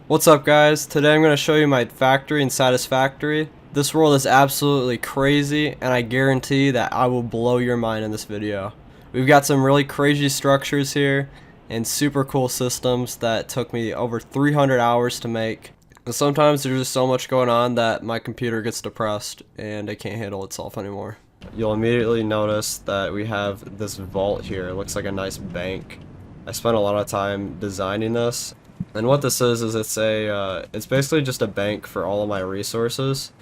What's up guys? Today I'm going to show you my factory in Satisfactory. This world is absolutely crazy and I guarantee that I will blow your mind in this video. We've got some really crazy structures here and super cool systems that took me over 300 hours to make. And sometimes there's just so much going on that my computer gets depressed and it can't handle itself anymore. You'll immediately notice that we have this vault here. It looks like a nice bank. I spent a lot of time designing this. And what this is it's basically just a bank for all of my resources.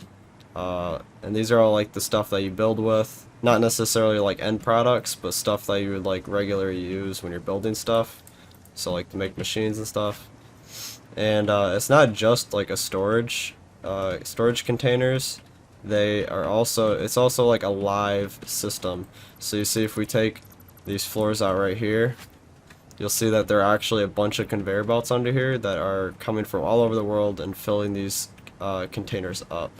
And these are all like the stuff that you build with. Not necessarily like end products, but stuff that you would like regularly use when you're building stuff. So like to make machines and stuff. And it's not just like a storage containers. It's also like a live system. So you see if we take these floors out right here, you'll see that there are actually a bunch of conveyor belts under here that are coming from all over the world and filling these containers up.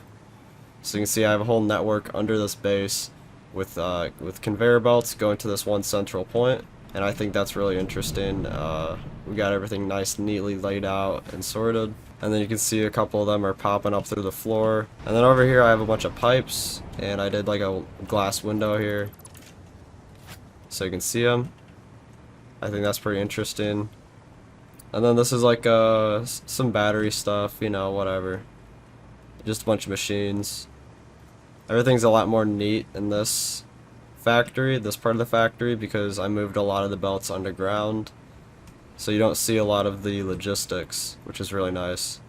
So you can see I have a whole network under this base with conveyor belts going to this one central point, and I think that's really interesting. We got everything nice, neatly laid out and sorted, and then you can see a couple of them are popping up through the floor. And then over here I have a bunch of pipes, and I did like a glass window here so you can see them. I think that's pretty interesting. And then this is like some battery stuff, you know, whatever. Just a bunch of machines. Everything's a lot more neat in this factory, this part of the factory, because I moved a lot of the belts underground. So you don't see a lot of the logistics, which is really nice.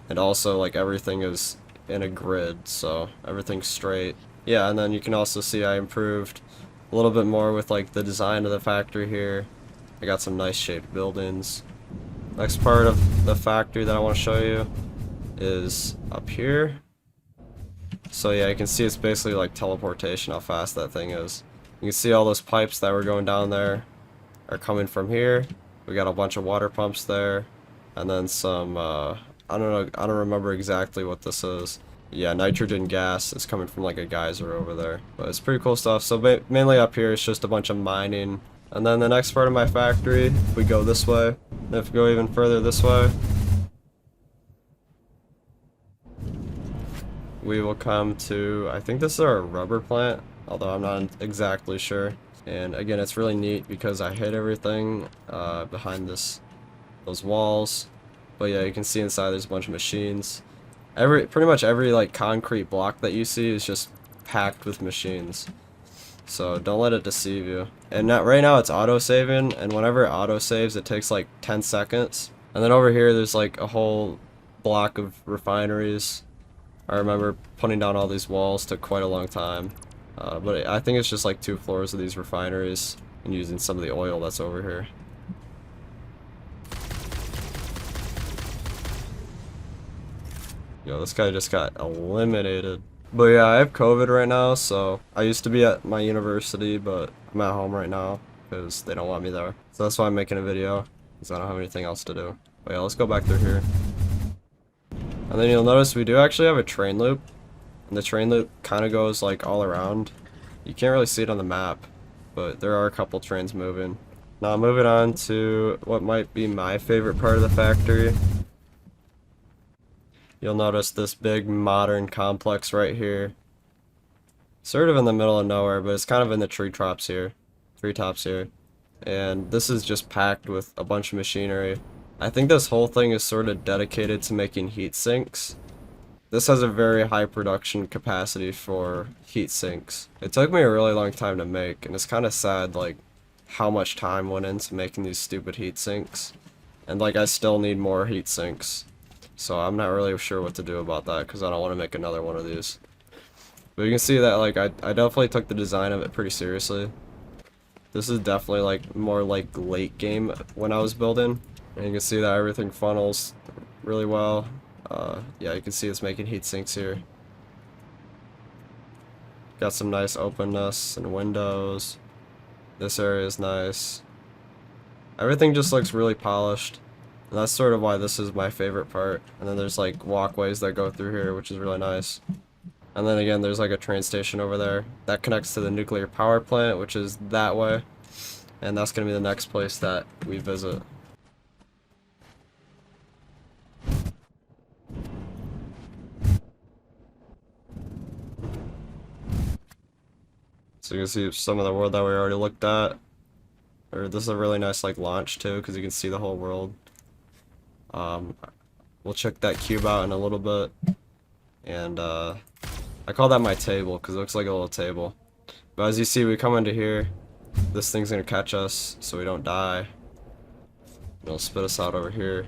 And also like everything is in a grid, so everything's straight. Yeah, and then you can also see I improved a little bit more with like the design of the factory here. I got some nice shaped buildings. Next part of the factory that I want to show you is up here. So yeah, you can see it's basically like teleportation how fast that thing is. You can see all those pipes that were going down there are coming from here. We got a bunch of water pumps there, and then some I don't know, I don't remember exactly what this is. Yeah, nitrogen gas is coming from like a geyser over there, but it's pretty cool stuff. So mainly up here it's just a bunch of mining. And then the next part of my factory, if we go this way, and if we go even further this way, we will come to, I think this is our rubber plant, although I'm not exactly sure. And again, it's really neat because I hid everything behind those walls. But yeah, you can see inside there's a bunch of machines. Pretty much every like concrete block that you see is just packed with machines. So don't let it deceive you. And right now it's auto-saving, and whenever it auto-saves it takes like 10 seconds. And then over here there's like a whole block of refineries. I remember putting down all these walls took quite a long time. But I think it's just like 2 floors of these refineries and using some of the oil that's over here. Yo, this guy just got eliminated. But yeah, I have COVID right now, so I used to be at my university, but I'm at home right now because they don't want me there. So that's why I'm making a video, because I don't have anything else to do. But yeah, let's go back through here. And then you'll notice we do actually have a train loop, and the train loop kind of goes like all around. You can't really see it on the map, but there are a couple trains moving. Now moving on to what might be my favorite part of the factory. You'll notice this big modern complex right here. Sort of in the middle of nowhere, but it's kind of in the treetops here. And this is just packed with a bunch of machinery. I think this whole thing is sort of dedicated to making heat sinks. This has a very high production capacity for heat sinks. It took me a really long time to make, and it's kind of sad like how much time went into making these stupid heat sinks. And like I still need more heat sinks. So I'm not really sure what to do about that because I don't want to make another one of these. But you can see that like I definitely took the design of it pretty seriously. This is definitely like more like late game when I was building. And you can see that everything funnels really well. Yeah, you can see it's making heat sinks here. Got some nice openness and windows. This area is nice. Everything just looks really polished. And that's sort of why this is my favorite part. And then there's like walkways that go through here, which is really nice. And then again, there's like a train station over there that connects to the nuclear power plant, which is that way. And that's going to be the next place that we visit. So you can see some of the world that we already looked at. Or this is a really nice like launch too, because you can see the whole world. Um, we'll check that cube out in a little bit. And I call that my table because it looks like a little table. But as you see, we come into here. This thing's gonna catch us so we don't die. It'll spit us out over here.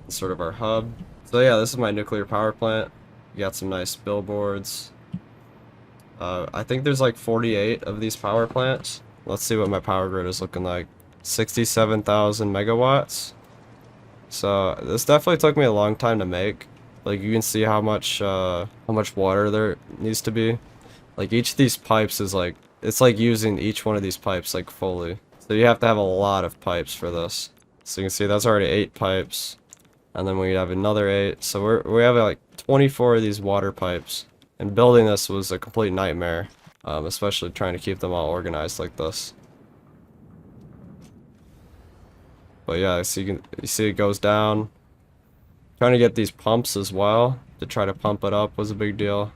It's sort of our hub. So yeah, this is my nuclear power plant. You got some nice billboards. I think there's like 48 of these power plants. Let's see what my power grid is looking like. 67,000 megawatts. So this definitely took me a long time to make. Like you can see how much water there needs to be. Like each of these pipes is like, it's like using each one of these pipes like fully. So you have to have a lot of pipes for this. So you can see that's already 8 pipes. And then we have another 8. So we have like 24 of these water pipes. And building this was a complete nightmare. Especially trying to keep them all organized like this. But yeah, so you see it goes down. Trying to get these pumps as well to try to pump it up was a big deal.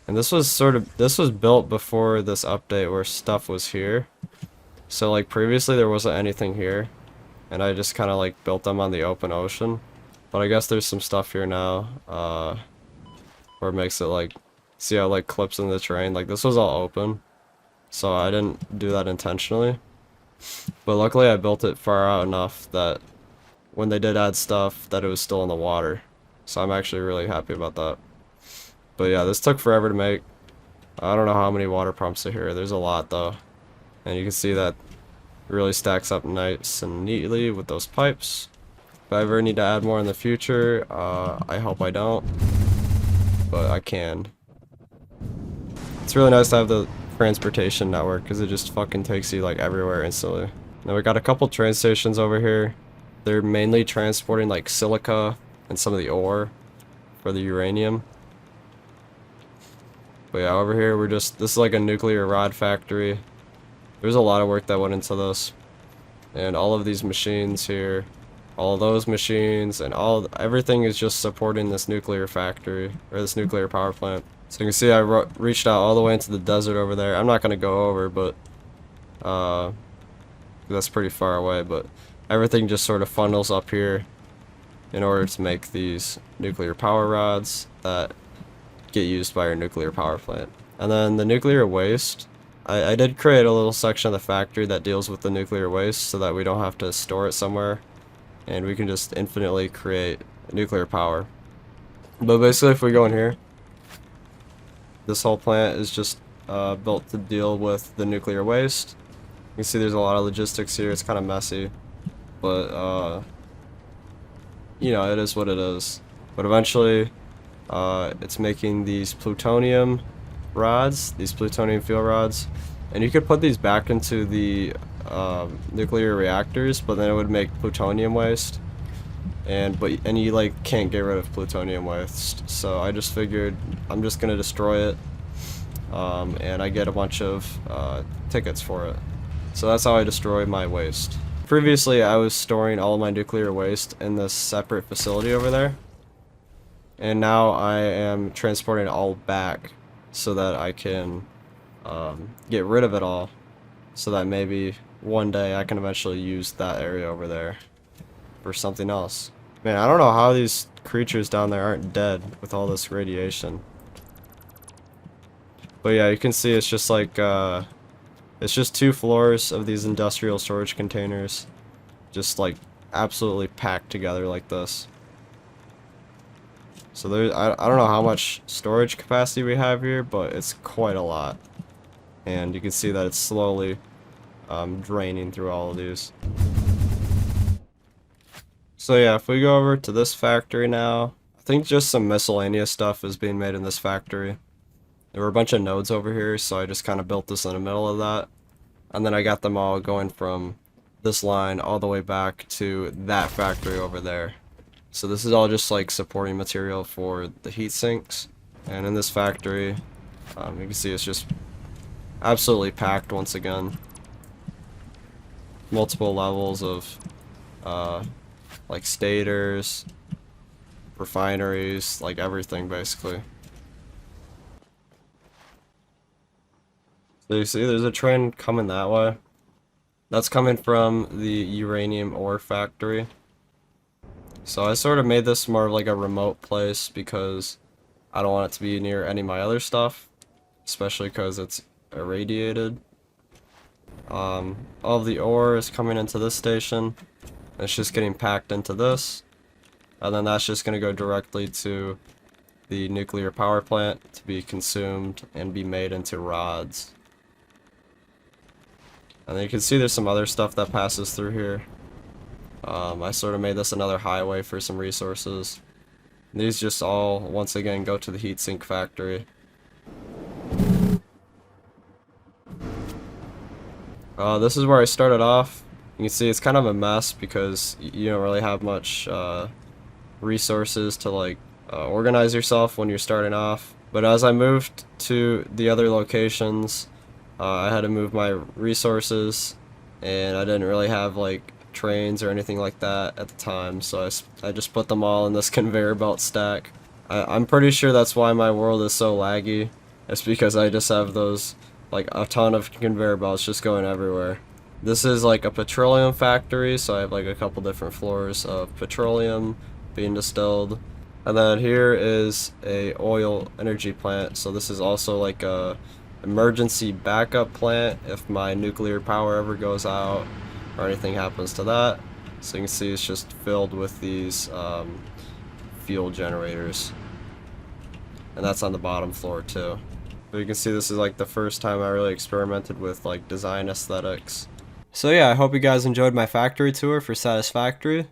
And this was built before this update where stuff was here. So like previously there wasn't anything here. And I just kind of like built them on the open ocean. But I guess there's some stuff here now. Where it makes it like, see how it like clips in the terrain. Like this was all open. So I didn't do that intentionally. But luckily I built it far out enough that when they did add stuff that it was still in the water. So I'm actually really happy about that. But yeah, this took forever to make. I don't know how many water pumps are here. There's a lot though. And you can see that it really stacks up nice and neatly with those pipes. If I ever need to add more in the future, I hope I don't. But I can. It's really nice to have the transportation network because it just fucking takes you like everywhere instantly. Now we got a couple train stations over here. They're mainly transporting like silica and some of the ore for the uranium. But yeah, over here this is like a nuclear rod factory. There's a lot of work that went into this. And all of these machines here, all of those machines, and everything is just supporting this nuclear factory, or this nuclear power plant. So you can see I reached out all the way into the desert over there. I'm not going to go over, but that's pretty far away, but everything just sort of funnels up here in order to make these nuclear power rods that get used by our nuclear power plant. And then the nuclear waste, I did create a little section of the factory that deals with the nuclear waste so that we don't have to store it somewhere and we can just infinitely create nuclear power. But basically if we go in here, this whole plant is just built to deal with the nuclear waste. You can see there's a lot of logistics here. It's kind of messy, but you know, it is what it is. But eventually it's making these plutonium rods, these plutonium fuel rods, and you could put these back into the nuclear reactors, but then it would make plutonium waste, and you like can't get rid of plutonium waste. So I just figured I'm just gonna destroy it, and I get a bunch of tickets for it. So that's how I destroy my waste. Previously I was storing all of my nuclear waste in this separate facility over there, and now I am transporting it all back so that I can get rid of it all, so that maybe one day I can eventually use that area over there for something else. Man, I don't know how these creatures down there aren't dead with all this radiation. But yeah, you can see it's just like it's just 2 floors of these industrial storage containers, just like absolutely packed together like this. So I don't know how much storage capacity we have here, but it's quite a lot. And you can see that it's slowly draining through all of these. So yeah, if we go over to this factory now, I think just some miscellaneous stuff is being made in this factory. There were a bunch of nodes over here, so I just kind of built this in the middle of that. And then I got them all going from this line all the way back to that factory over there. So this is all just like supporting material for the heat sinks. And in this factory, you can see it's just absolutely packed once again. Multiple levels of like stators, refineries, like everything basically. So you see there's a train coming that way. That's coming from the uranium ore factory. So I sort of made this more of like a remote place because I don't want it to be near any of my other stuff, especially because it's irradiated. All of the ore is coming into this station. It's just getting packed into this, and then that's just going to go directly to the nuclear power plant to be consumed and be made into rods. And then you can see there's some other stuff that passes through here. I sort of made this another highway for some resources. These just all, once again, go to the heatsink factory. This is where I started off. You can see it's kind of a mess because you don't really have much resources to like organize yourself when you're starting off. But as I moved to the other locations, I had to move my resources, and I didn't really have like trains or anything like that at the time, so I just put them all in this conveyor belt stack. I'm pretty sure that's why my world is so laggy. It's because I just have those, like, a ton of conveyor belts just going everywhere. This is like a petroleum factory, so I have like a couple different floors of petroleum being distilled. And then here is a oil energy plant, so this is also like a emergency backup plant if my nuclear power ever goes out or anything happens to that. So you can see it's just filled with these fuel generators, and that's on the bottom floor too. But you can see this is like the first time I really experimented with like design aesthetics. So yeah, I hope you guys enjoyed my factory tour for Satisfactory.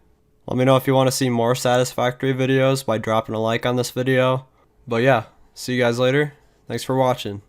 Let me know if you want to see more Satisfactory videos by dropping a like on this video. But yeah, see you guys later. Thanks for watching.